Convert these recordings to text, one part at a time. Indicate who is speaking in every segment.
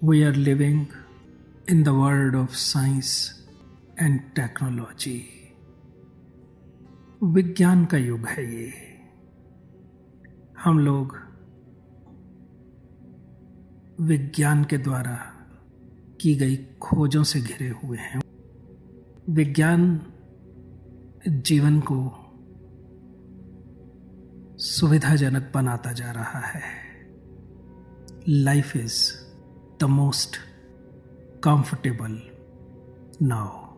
Speaker 1: We are living in the world of science and technology. विज्ञान का युग है ये. हम लोग विज्ञान के द्वारा की गई खोजों से घिरे हुए हैं. विज्ञान जीवन को सुविधाजनक बनाता जा रहा है. Life is the most comfortable now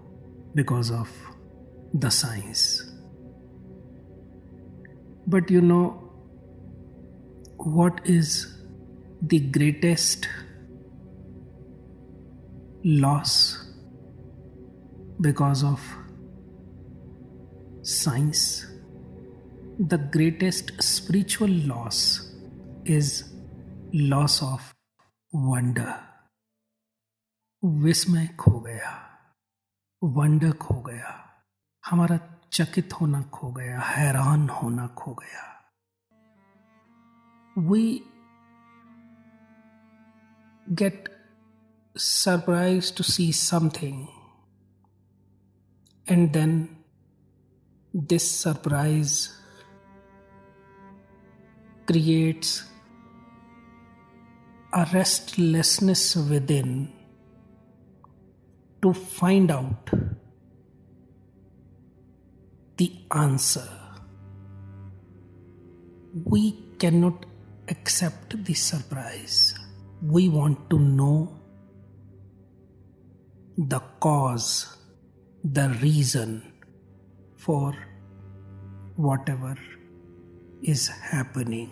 Speaker 1: because of the science. But you know what is the greatest loss because of science? The greatest spiritual loss is loss of wonder. विस्मय खो गया, वंडर खो गया, हमारा चकित होना खो गया, हैरान होना खो गया. We get surprised to see something, and then this surprise creates a restlessness within to find out the answer. We cannot accept the surprise. We want to know the cause, the reason for whatever is happening.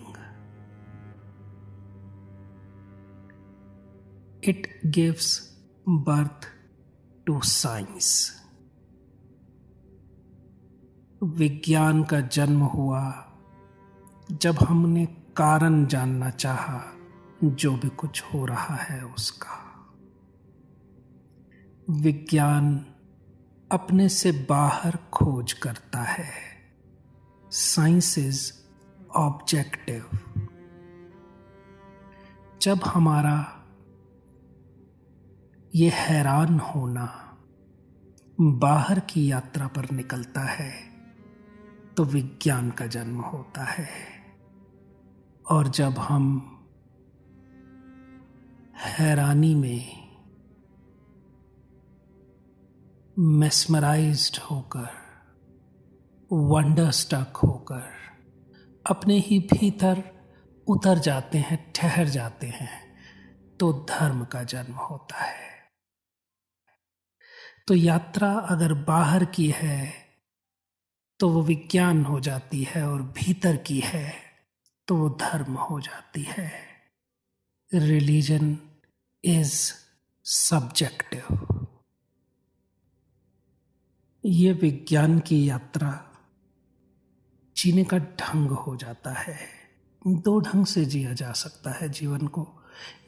Speaker 1: It gives birth to science. विज्ञान का जन्म हुआ जब हमने कारण जानना चाहा जो भी कुछ हो रहा है उसका. विज्ञान अपने से बाहर खोज करता है. Science is objective. जब हमारा ये हैरान होना बाहर की यात्रा पर निकलता है तो विज्ञान का जन्म होता है. और जब हम हैरानी में मेस्मराइज्ड होकर, वंडर स्टक होकर अपने ही भीतर उतर जाते हैं, ठहर जाते हैं, तो धर्म का जन्म होता है. तो यात्रा अगर बाहर की है तो वो विज्ञान हो जाती है, और भीतर की है तो वो धर्म हो जाती है. Religion is subjective. ये विज्ञान की यात्रा जीने का ढंग हो जाता है. दो ढंग से जिया जा सकता है जीवन को,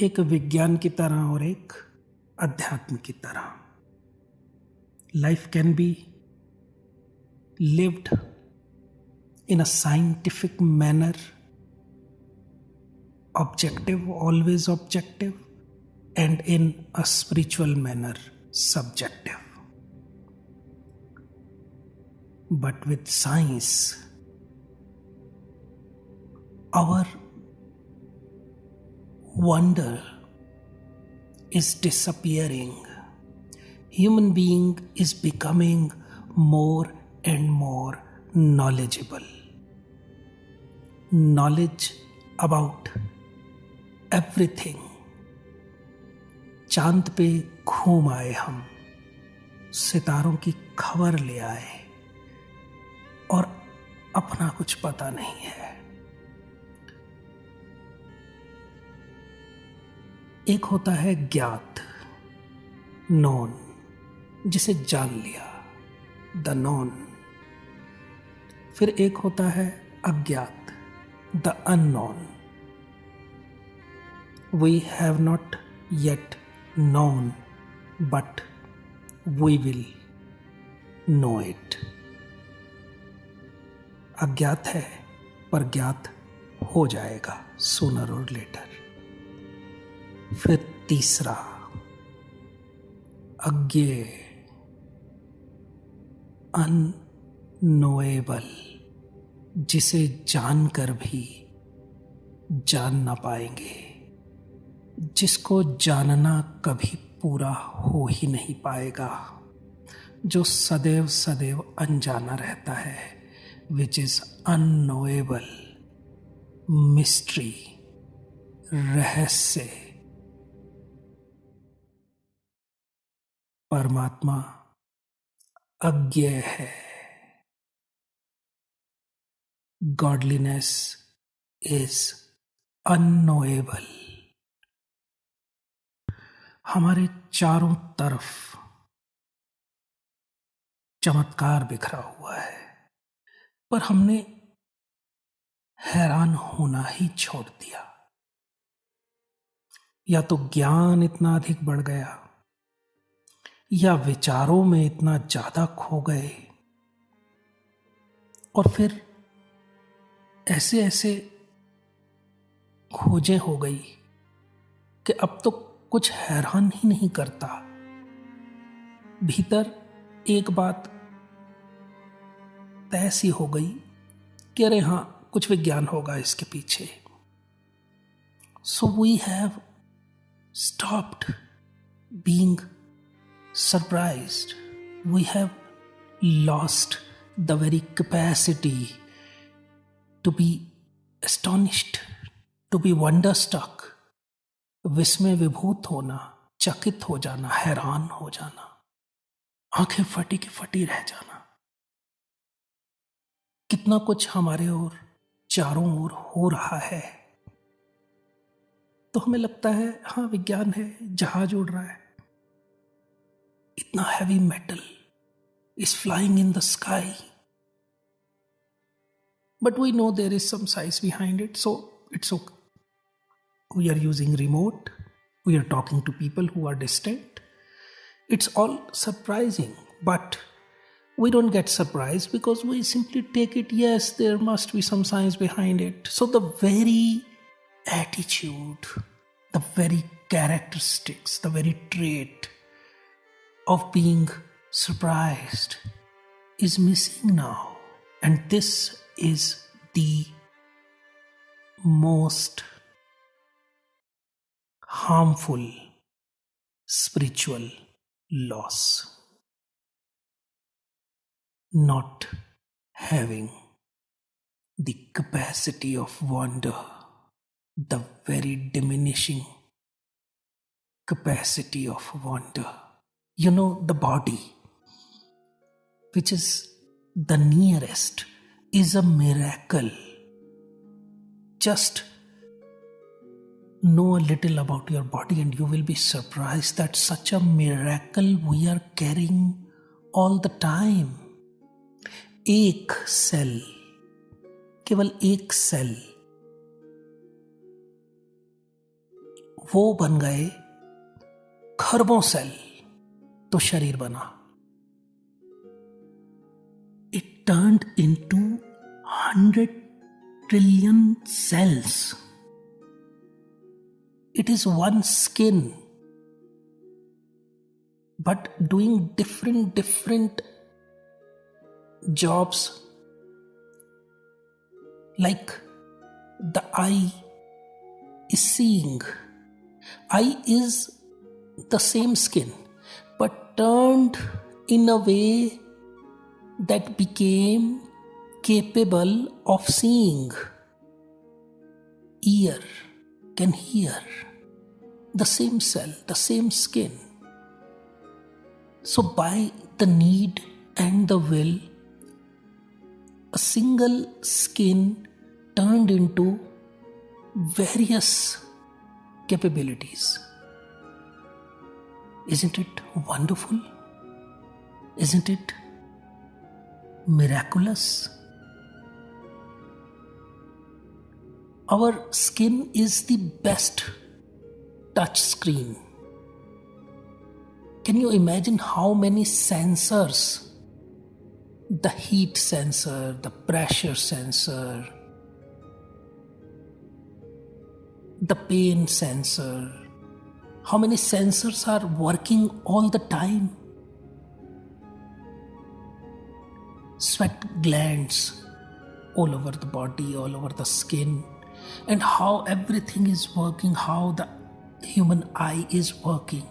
Speaker 1: एक विज्ञान की तरह और एक अध्यात्म की तरह. Life can be lived in a scientific manner, objective, always objective, and in a spiritual manner, subjective. But with science, our wonder is disappearing. Human being is becoming more and more knowledgeable. Knowledge about everything. चांद पे घूम आए हम, सितारों की खबर ले आए, और अपना कुछ पता नहीं है. एक होता है ज्ञात, नोन, जिसे जान लिया, द नॉन. फिर एक होता है अज्ञात, the unknown. We have not yet known, but we will know it. अज्ञात है पर ज्ञात हो जाएगा सूनर और लेटर. फिर तीसरा अज्ञेय, अननोएबल, जिसे जानकर भी जान ना पाएंगे, जिसको जानना कभी पूरा हो ही नहीं पाएगा, जो सदैव सदैव अनजाना रहता है, विच इज अननोएबल, मिस्ट्री, रहस्य। परमात्मा अज्ञेय है। Godliness is unknowable. हमारे चारों तरफ चमत्कार बिखरा हुआ है, पर हमने हैरान होना ही छोड़ दिया। या तो ज्ञान इतना अधिक बढ़ गया, या विचारों में इतना ज्यादा खो गए, और फिर ऐसे ऐसे खोजें हो गई कि अब तो कुछ हैरान ही नहीं करता। भीतर एक बात तय सी हो गई कि अरे हां, कुछ विज्ञान होगा इसके पीछे। So we have stopped being surprised. We have lost the very capacity to be astonished, to be wonderstruck. विस्मय विभूत होना, चकित हो जाना, हैरान हो जाना, आंखें फटी की फटी रह जाना। कितना कुछ हमारे ओर चारों ओर हो रहा है, तो हमें लगता है हाँ विज्ञान है, जहाज उड़ रहा है, इतना heavy metal is flying in the sky, but we know there is some science behind it, so it's okay. We are using remote. We are talking to people who are distant. It's all surprising, but we don't get surprised because we simply take it, yes, there must be some science behind it. So the very attitude, the very characteristics, the very trait of being surprised is missing now. And this is the most harmful spiritual loss. Not having the capacity of wonder, the very diminishing capacity of wonder. You know, the body, which is the nearest, is a miracle. Just know a little about your body and you will be surprised that such a miracle we are carrying all the time. एक cell, केवल एक cell, वो बन गए खरबों cell, तो शरीर बना. It turned into 100 trillion cells. It is one skin, but doing different jobs. Like the eye is seeing. Eye is the same skin, but turned in a way that became capable of seeing. Ear can hear. The same cell, the same skin. So by the need and the will, a single skin turned into various capabilities. Isn't it wonderful? Isn't it miraculous? Our skin is the best touch screen. Can you imagine how many sensors? The heat sensor, the pressure sensor, the pain sensor, How many sensors are working all the time? Sweat glands all over the body, all over the skin, and how everything is working, how the human eye is working.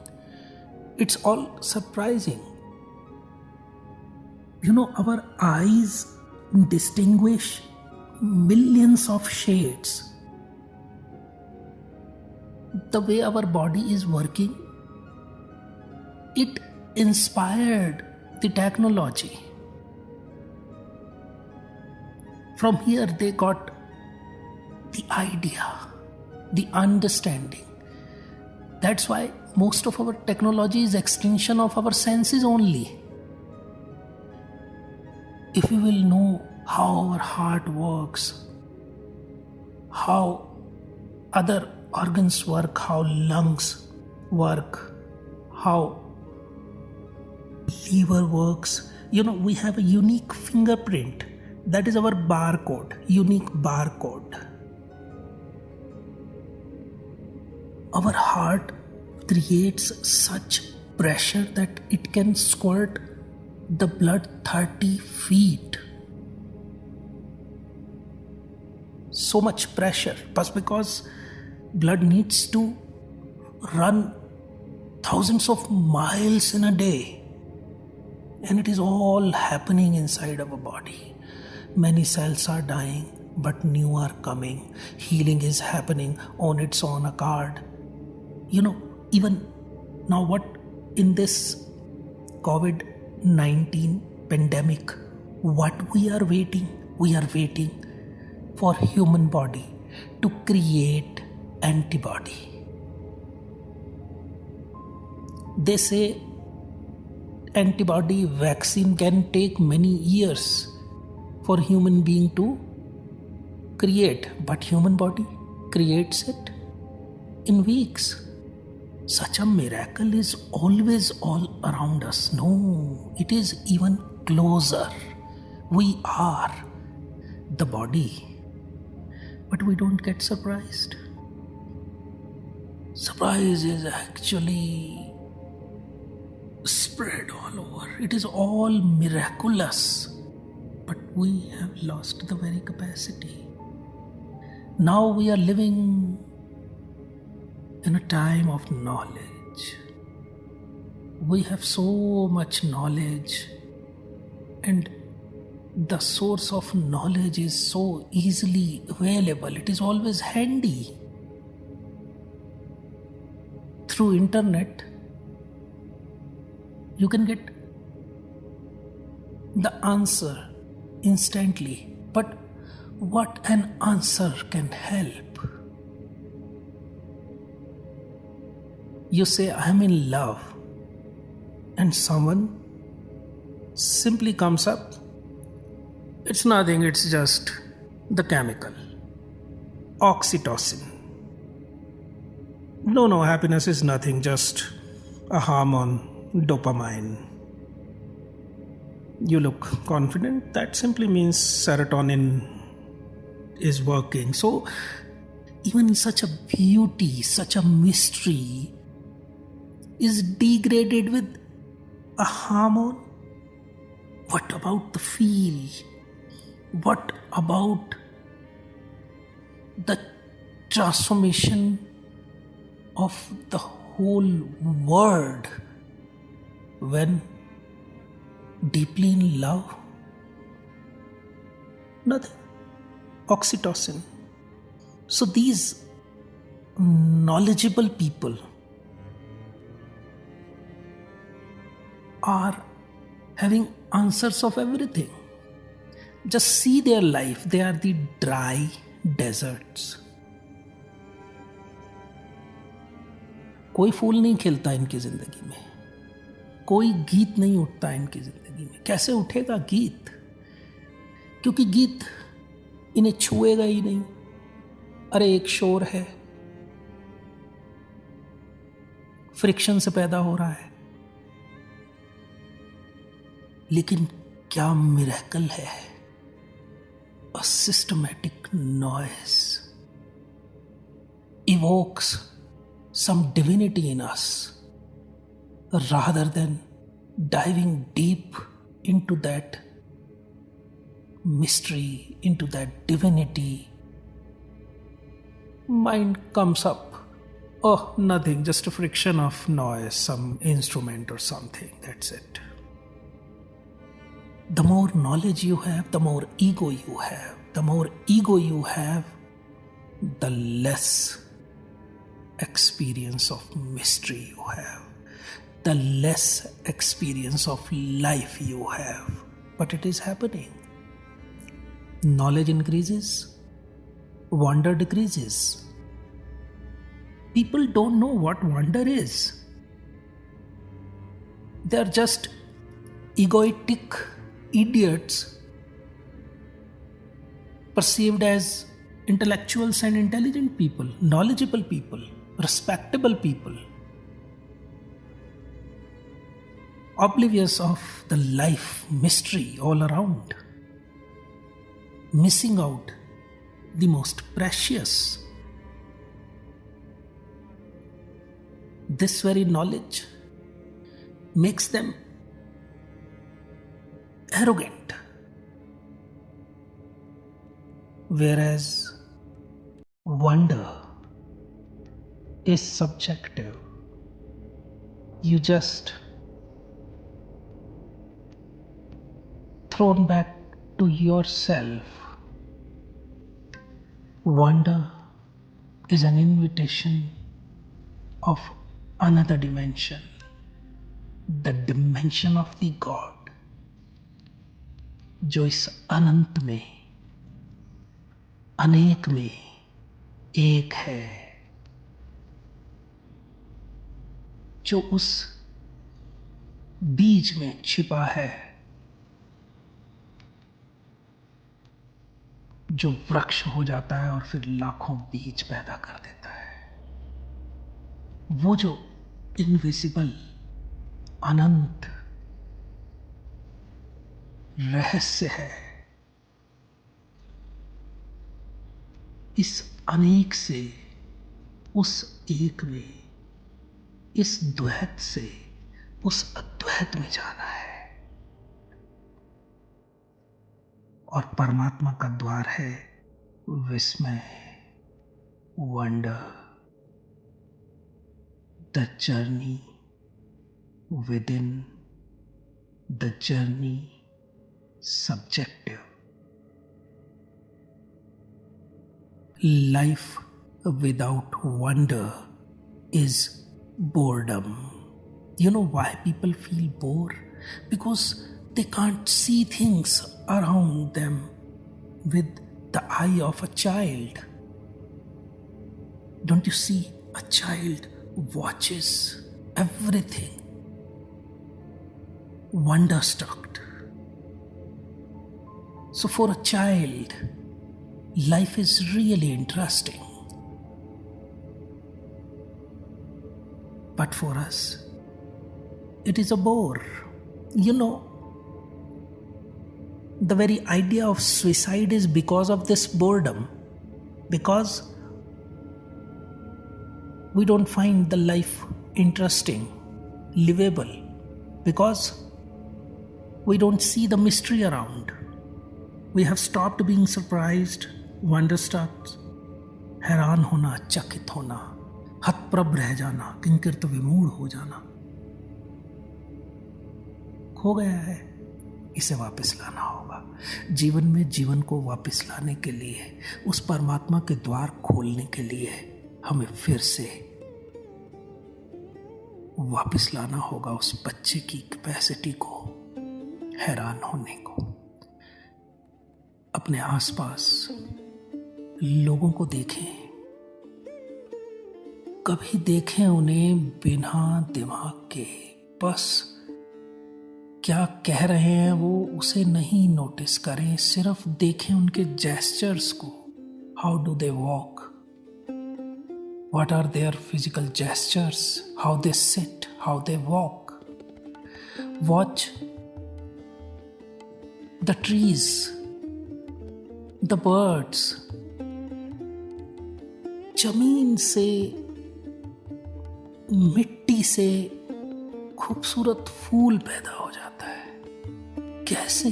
Speaker 1: It's all surprising. Our eyes distinguish millions of shades. The way our body is working, it inspired the technology. From here they got the idea, the understanding. That's why most of our technology is extension of our senses only. If we will know how our heart works, how other organs work, how lungs work, how liver works, we have a unique fingerprint. That is our barcode, unique barcode. Our heart creates such pressure that it can squirt the blood 30 feet. So much pressure, but because blood needs to run thousands of miles in a day, and it is all happening inside our body. Many cells are dying, but new are coming. Healing is happening on its own accord. Even now, what in this COVID-19 pandemic, what we are waiting? We are waiting for human body to create antibody. They say antibody vaccine can take many years for human being to create, but human body creates it in weeks. Such a miracle is always all around us. No, it is even closer. We are the body, but we don't get surprised. Surprise is actually spread all over. It is all miraculous, but we have lost the very capacity. Now we are living in a time of knowledge. We have so much knowledge, and the source of knowledge is so easily available. It is always handy. Through internet, you can get the answer instantly. But what an answer can help? You say, I am in love, and someone simply comes up. It's nothing, it's just the chemical, oxytocin. No, happiness is nothing, just a hormone, dopamine. You look confident, that simply means serotonin is working. So even such a beauty, such a mystery is degraded with a hormone. What about the feel? What about the transformation of the whole world when deeply in love? Nothing. Oxytocin. So these knowledgeable people are having answers of everything. Just see their life. They are the dry deserts. कोई फूल नहीं खिलता इनकी जिंदगी में, कोई गीत नहीं उठता इनकी जिंदगी में. कैसे उठेगा गीत? क्योंकि गीत इन्हें छुएगा ही नहीं. अरे एक शोर है, फ्रिक्शन से पैदा हो रहा है. लेकिन क्या मिरेकल है? A systematic noise evokes some divinity in us rather than diving deep into that mystery, into that divinity. Mind comes up. Oh, nothing, just a friction of noise, some instrument or something, that's it. The more knowledge you have, the more ego you have. The more ego you have, the less experience of mystery you have, the less experience of life you have. But it is happening. Knowledge increases, wonder decreases. People don't know what wonder is. They are just egoistic idiots perceived as intellectuals and intelligent people, knowledgeable people, respectable people, oblivious of the life mystery all around, missing out the most precious. This very knowledge makes them arrogant, whereas wonder is subjective. You just thrown back to yourself. Wonder is an invitation of another dimension, the dimension of the God, जो इस अनंत में, अनेक में एक है, जो उस बीज में छिपा है, जो वृक्ष हो जाता है और फिर लाखों बीज पैदा कर देता है। वो जो इनविजिबल अनंत रहस्य है, इस अनेक से उस एक में, इस द्वैत से उस अद्वैत में जाना है। और परमात्मा का द्वार है विस्मय, wonder, the journey with in, the journey subjective. Life without wonder is boredom. You know why people feel bored? Because they can't see things around them with the eye of a child. Don't you see? A child watches everything, wonderstruck. So for a child, life is really interesting. But for us, it is a bore. You know, the very idea of suicide is because of this boredom. Because we don't find the life interesting, livable. Because we don't see the mystery around. We have stopped being surprised, wonderstruck, हैरान होना, चकित होना, हतप्रभ रह जाना, किंकृत विमूढ़ हो जाना। खो गया है, इसे वापस लाना होगा। जीवन में जीवन को वापस लाने के लिए, उस परमात्मा के द्वार खोलने के लिए हमें फिर से वापस लाना होगा उस बच्चे की कैपेसिटी को, हैरान होने को। अपने आसपास लोगों को देखें, कभी देखें उन्हें बिना दिमाग के, बस क्या कह रहे हैं वो उसे नहीं नोटिस करें, सिर्फ देखें उनके जेस्चर्स को। How do they walk, what are their physical gestures, how they sit, how they walk. Watch the trees, the birds, जमीन से मिट्टी से खूबसूरत फूल पैदा हो जाता है। कैसे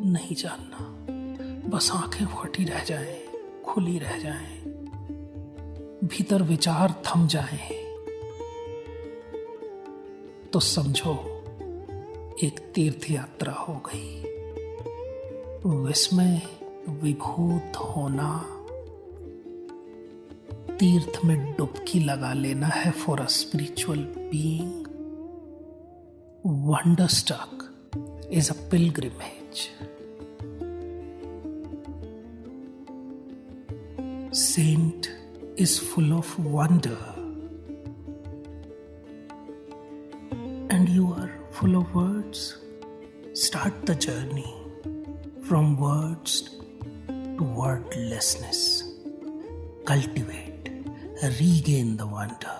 Speaker 1: नहीं जानना, बस आंखें फटी रह जाएं, खुली रह जाएं, भीतर विचार थम जाएं, तो समझो एक तीर्थ यात्रा हो गई। विस्मय विभूत होना, तीर्थ में डुबकी लगा लेना है for a spiritual being. Wonderstruck is a pilgrimage. Saint is full of wonder, and you are full of words. Start the journey from words to wordlessness. Cultivate, regain the wonder.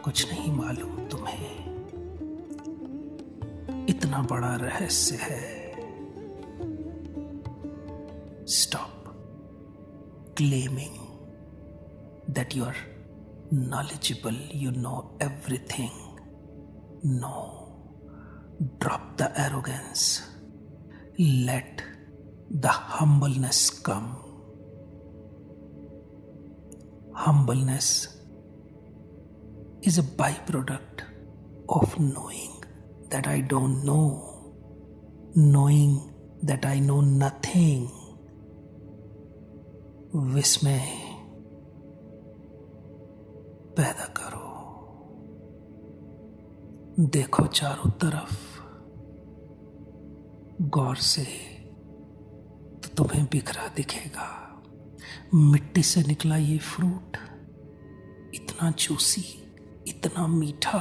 Speaker 1: कुछ नहीं मालूम तुम्हें, इतना बड़ा रहस्य है। Stop claiming that you are knowledgeable, you know everything. No, drop the arrogance. Let the humbleness come. Humbleness is a byproduct of knowing that I don't know, knowing that I know nothing. विस्मय पैदा करो, देखो चारों तरफ गौर से, तो तुम्हें बिखरा दिखेगा। मिट्टी से निकला ये फ्रूट इतना जूसी, इतना मीठा।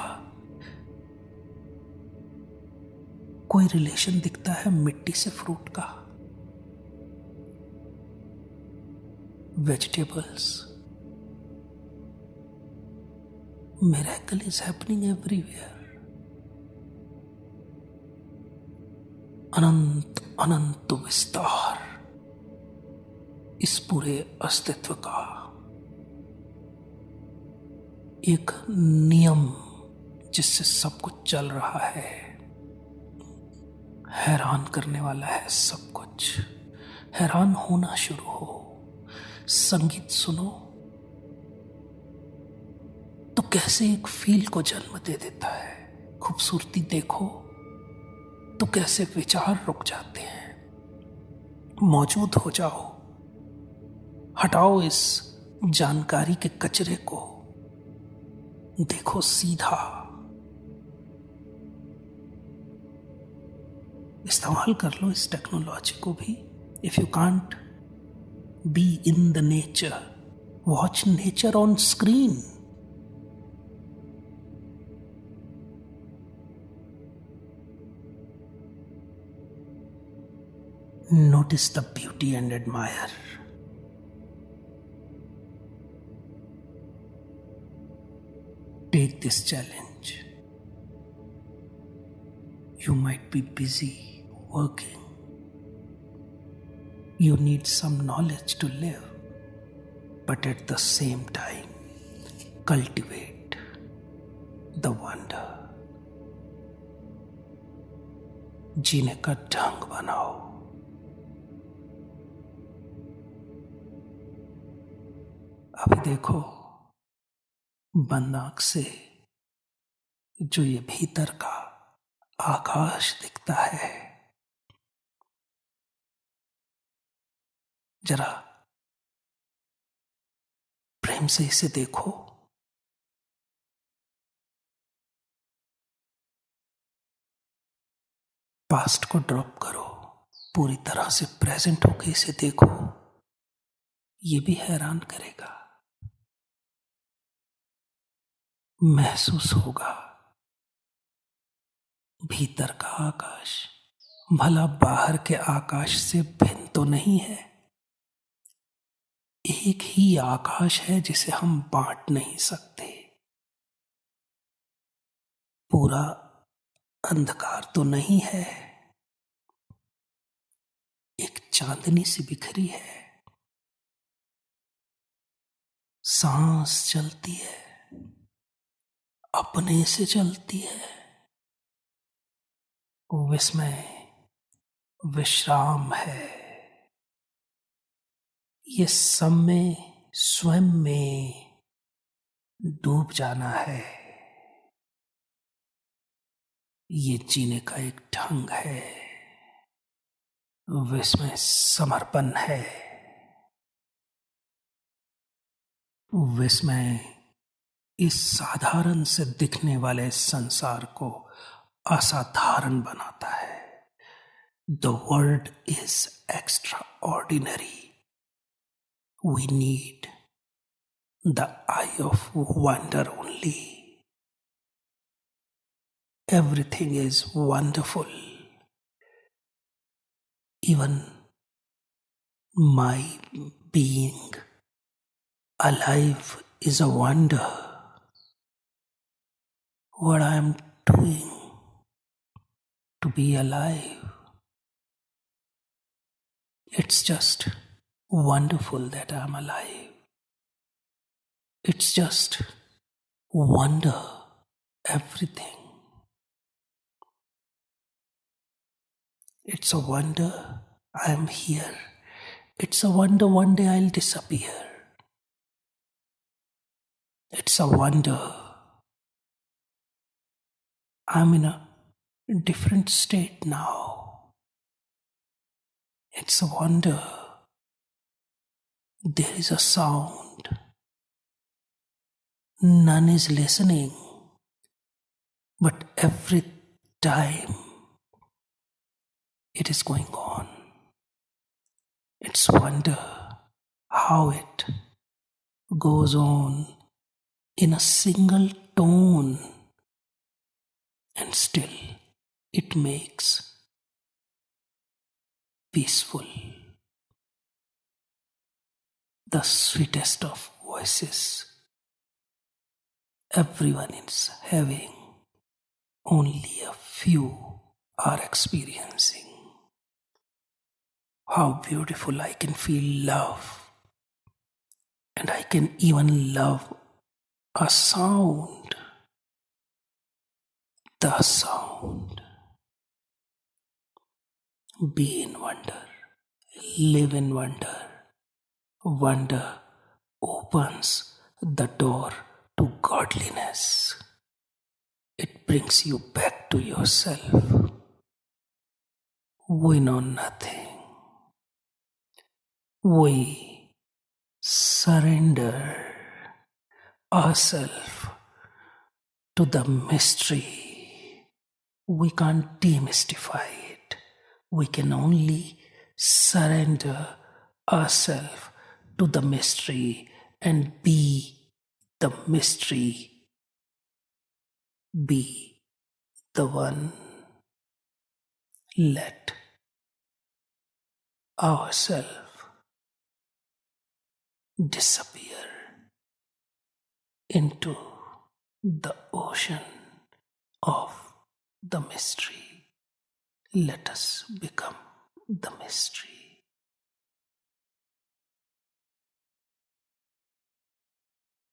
Speaker 1: कोई रिलेशन दिखता है मिट्टी से फ्रूट का? Vegetables, miracle is happening everywhere. अनंत अनंत विस्तार इस पूरे अस्तित्व का एक नियम जिससे सब कुछ चल रहा है। हैरान करने वाला है सब कुछ। हैरान होना शुरू हो। संगीत सुनो तो कैसे एक फील को जन्म दे देता है। खूबसूरती देखो तो कैसे विचार रुक जाते हैं। मौजूद हो जाओ, हटाओ इस जानकारी के कचरे को, देखो सीधा। इस्तेमाल कर लो इस टेक्नोलॉजी को भी। If you can't be in the nature, watch nature on screen. Notice the beauty and admire. Take this challenge. You might be busy working. You need some knowledge to live. But at the same time, cultivate the wonder. जीने का ढंग बनाओ। अभी देखो बंद आंख से जो ये भीतर का आकाश दिखता है, जरा प्रेम से इसे देखो। पास्ट को ड्रॉप करो, पूरी तरह से प्रेजेंट होके इसे देखो। ये भी हैरान करेगा। महसूस होगा भीतर का आकाश भला बाहर के आकाश से भिन्न तो नहीं है। एक ही आकाश है जिसे हम बांट नहीं सकते। पूरा अंधकार तो नहीं है, एक चांदनी सी बिखरी है। सांस चलती है, अपने से चलती है। विस्मय विश्राम है। ये समय स्वयं में डूब जाना है। ये जीने का एक ढंग है। विस्मय समर्पण है। विस्मय इस साधारण से दिखने वाले संसार को असाधारण बनाता है। The world is extraordinary. We need the eye of wonder only. Everything is wonderful. Even my being alive is a wonder. What I am doing to be alive, it's just wonderful that I'm alive. It's just wonder, everything. It's a wonder I am here. It's a wonder one day I'll disappear. It's a wonder I'm in a different state now. It's a wonder there is a sound. None is listening, but every time it is going on. It's wonder how it goes on in a single tone, and still it makes peaceful. The sweetest of voices everyone is having, only a few are experiencing. How beautiful I can feel love, and I can even love a sound. The sound. Be in wonder, live in wonder. Wonder opens the door to godliness. It brings you back to yourself. We know nothing. We surrender ourselves to the mystery. We can't demystify it. We can only surrender ourselves to the mystery and be the mystery. Be the one. Let ourselves disappear into the ocean of the mystery. Let us become the mystery.